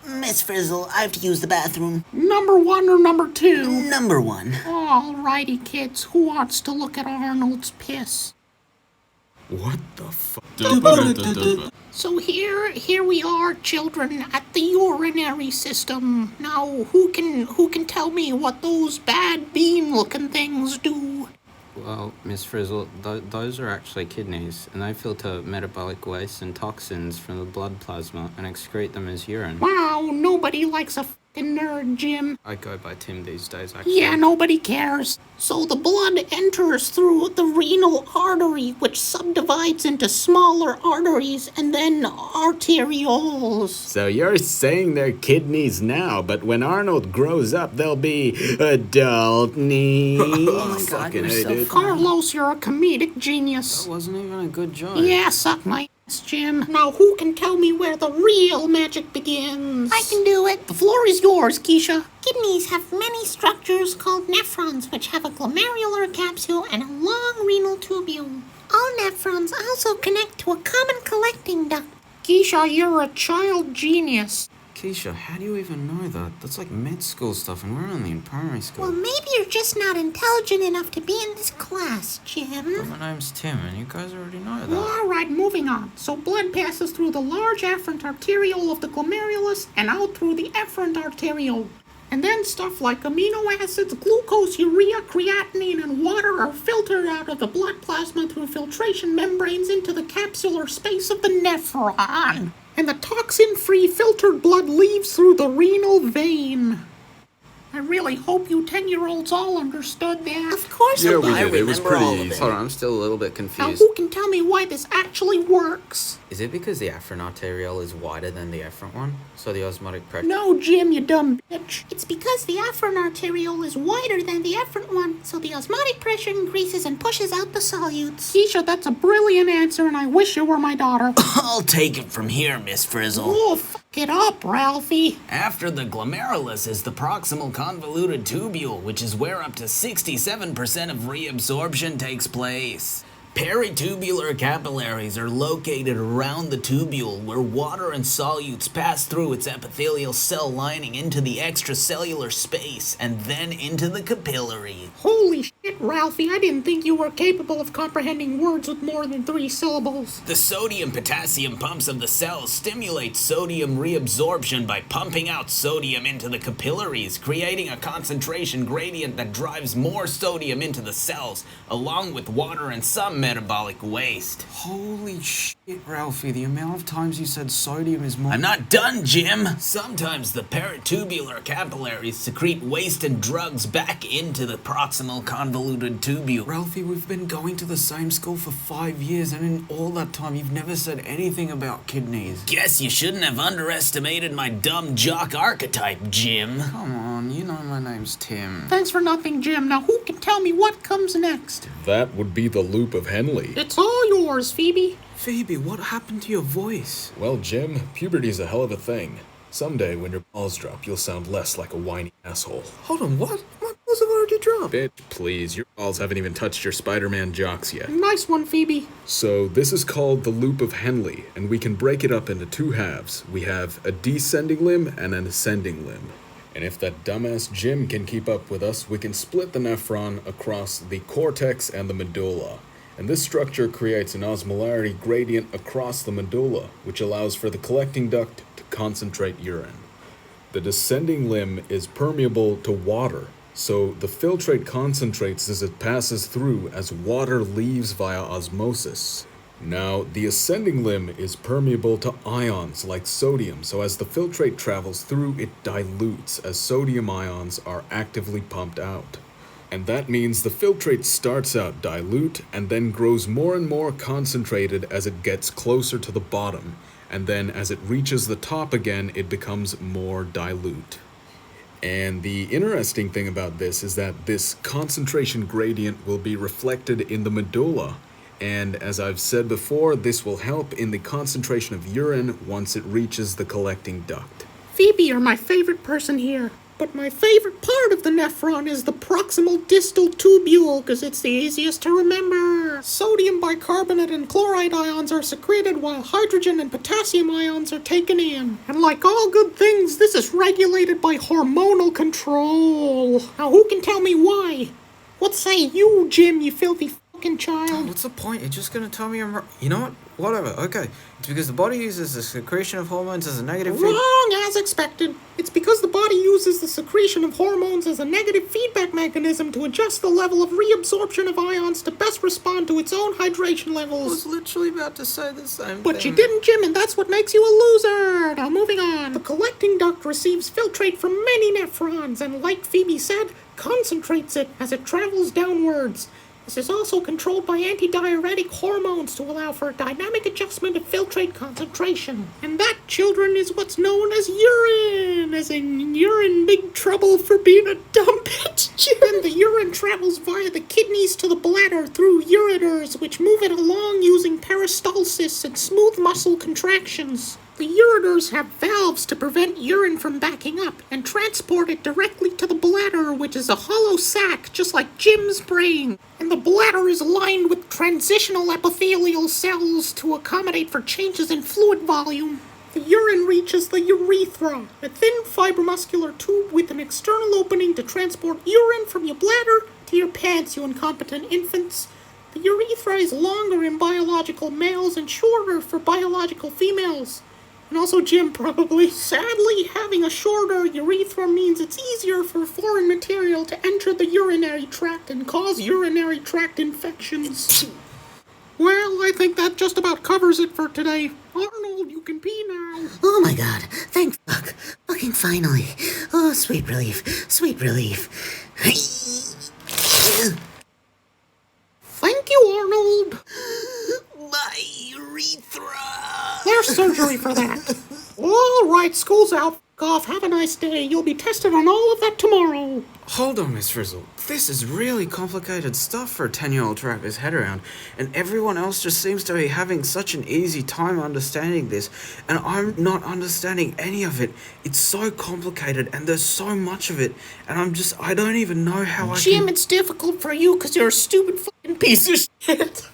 Miss Frizzle, I have to use the bathroom. Number 1 or number 2? Number 1. Alrighty, kids. Who wants to look at Arnold's piss? What the fuck? So here we are, children, at the urinary system. Now, who can tell me what those bad bean-looking things do? Well, Miss Frizzle, those are actually kidneys, and they filter metabolic waste and toxins from the blood plasma and excrete them as urine. Wow, nobody likes a fucking nerd, Jim. I go by Tim these days, actually. Yeah, nobody cares. So the blood enters through the renal artery, which subdivides into smaller arteries and then arterioles. So you're saying they're kidneys now, but when Arnold grows up, they'll be adult knees? Oh my God, Fucking you're hate so it. Carlos, you're a comedic genius. That wasn't even a good joke. Yeah, suck my ass, Jim. Now who can tell me where the real magic begins? I can do it. The floor is yours, Keisha. Kidneys have many structures called nephrons, which have a glomerular capsule and a long renal tubule. All nephrons also connect to a common collecting duct. Keisha, you're a child genius. Keisha, how do you even know that? That's like med school stuff, and we're only in primary school. Well, maybe you're just not intelligent enough to be in this class, But Jim. my name's Tim, and you guys already know that. Alright, moving on. So blood passes through the large afferent arteriole of the glomerulus and out through the efferent arteriole. And then stuff like amino acids, glucose, urea, creatinine, and water are filtered out of the blood plasma through filtration membranes into the capsular space of the nephron. And the toxin-free filtered blood leaves through the renal vein. I really hope you 10-year-olds all understood that. Of course Yeah, I we did. did. It was remember pretty all of easy. it. Hold on, I'm still a little bit Now confused. who can tell me why this actually works? Is it because the afferent arteriole is wider than the efferent one? So the osmotic pressure... No, Jim, you dumb bitch. It's because the afferent arteriole is wider than the efferent one, so the osmotic pressure increases and pushes out the solutes. Keisha, that's a brilliant answer, and I wish you were my daughter. I'll take it from here, Miss Frizzle. Oh, fuck it up, Ralphie. After the glomerulus is the proximal convoluted tubule, which is where up to 67% of reabsorption takes place. Peritubular capillaries are located around the tubule, where water and solutes pass through its epithelial cell lining into the extracellular space and then into the capillary. Holy shit, Ralphie, I didn't think you were capable of comprehending words with more than 3 syllables. The sodium-potassium pumps of the cells stimulate sodium reabsorption by pumping out sodium into the capillaries, creating a concentration gradient that drives more sodium into the cells, along with water and some metabolic waste. Holy shit, Ralphie, the amount of times you said sodium is more... I'm not done, Jim! Sometimes the peritubular capillaries secrete waste and drugs back into the proximal convoluted tubule. Ralphie, we've been going to the same school for 5 years, and in all that time you've never said anything about kidneys. Guess you shouldn't have underestimated my dumb jock archetype, Jim. Come on, you know my name's Tim. Thanks for nothing, Jim. Now who can tell me what comes next? That would be the loop of Henley. It's all yours, Phoebe. Phoebe, what happened to your voice? Well, Jim, puberty's a hell of a thing. Someday, when your balls drop, you'll sound less like a whiny asshole. Hold on, what? My balls have already dropped. Bitch, please, your balls haven't even touched your Spider-Man jocks yet. Nice one, Phoebe. So, this is called the loop of Henley, and we can break it up into 2 halves. We have a descending limb and an ascending limb. And if that dumbass Jim can keep up with us, we can split the nephron across the cortex and the medulla. And this structure creates an osmolarity gradient across the medulla, which allows for the collecting duct to concentrate urine. The descending limb is permeable to water, so the filtrate concentrates as it passes through as water leaves via osmosis. Now, the ascending limb is permeable to ions like sodium, so as the filtrate travels through, it dilutes as sodium ions are actively pumped out. And that means the filtrate starts out dilute and then grows more and more concentrated as it gets closer to the bottom, and then as it reaches the top again, it becomes more dilute. And the interesting thing about this is that this concentration gradient will be reflected in the medulla, and as I've said before, this will help in the concentration of urine once it reaches the collecting duct. Phoebe, you're my favorite person here. But my favorite part of the nephron is the proximal distal tubule, because it's the easiest to remember. Sodium bicarbonate and chloride ions are secreted while hydrogen and potassium ions are taken in. And like all good things, this is regulated by hormonal control. Now who can tell me why? What say you, Jim, you filthy fucking child? What's the point? You're just gonna tell me I'm wrong. You know what? Whatever, okay. It's because the body uses the secretion of hormones as a negative feedback. Wrong, as expected. It's because the body uses the secretion of hormones as a negative feedback mechanism to adjust the level of reabsorption of ions to best respond to its own hydration I levels. was literally about to say the same But thing. you didn't, Jim, and that's what makes you a loser. Now, moving on. The collecting duct receives filtrate from many nephrons, and like Phoebe said, concentrates it as it travels downwards. This is also controlled by antidiuretic hormones to allow for a dynamic adjustment of filtrate concentration. And that, children, is what's known as urine, as in you're in big trouble for being a dumb bitch. And the urine travels via the kidneys to the bladder through ureters, which move it along using peristalsis and smooth muscle contractions. The ureters have valves to prevent urine from backing up and transport it directly to the bladder, which is a hollow sac, just like Jim's brain. And the bladder is lined with transitional epithelial cells to accommodate for changes in fluid volume. The urine reaches the urethra, a thin fibromuscular tube with an external opening to transport urine from your bladder to your pants, you incompetent infants. The urethra is longer in biological males and shorter for biological females. And also Jim, probably. Sadly, having a shorter urethra means it's easier for foreign material to enter the urinary tract and cause urinary tract infections. Well, I think that just about covers it for today. Arnold, you can pee now. Oh my god, thank fuck. Fucking finally. Oh, sweet relief. Sweet relief. Thank you, Arnold. My urethra! There's surgery for that. All right, school's out. F*** off. Have a nice day. You'll be tested on all of that tomorrow. Hold on, Miss Frizzle. This is really complicated stuff for a 10-year-old to wrap his head around, and everyone else just seems to be having such an easy time understanding this, and I'm not understanding any of it. It's so complicated, and there's so much of it, and I don't even know how I Jim, can... it's difficult for you because you're a stupid fucking piece of shit.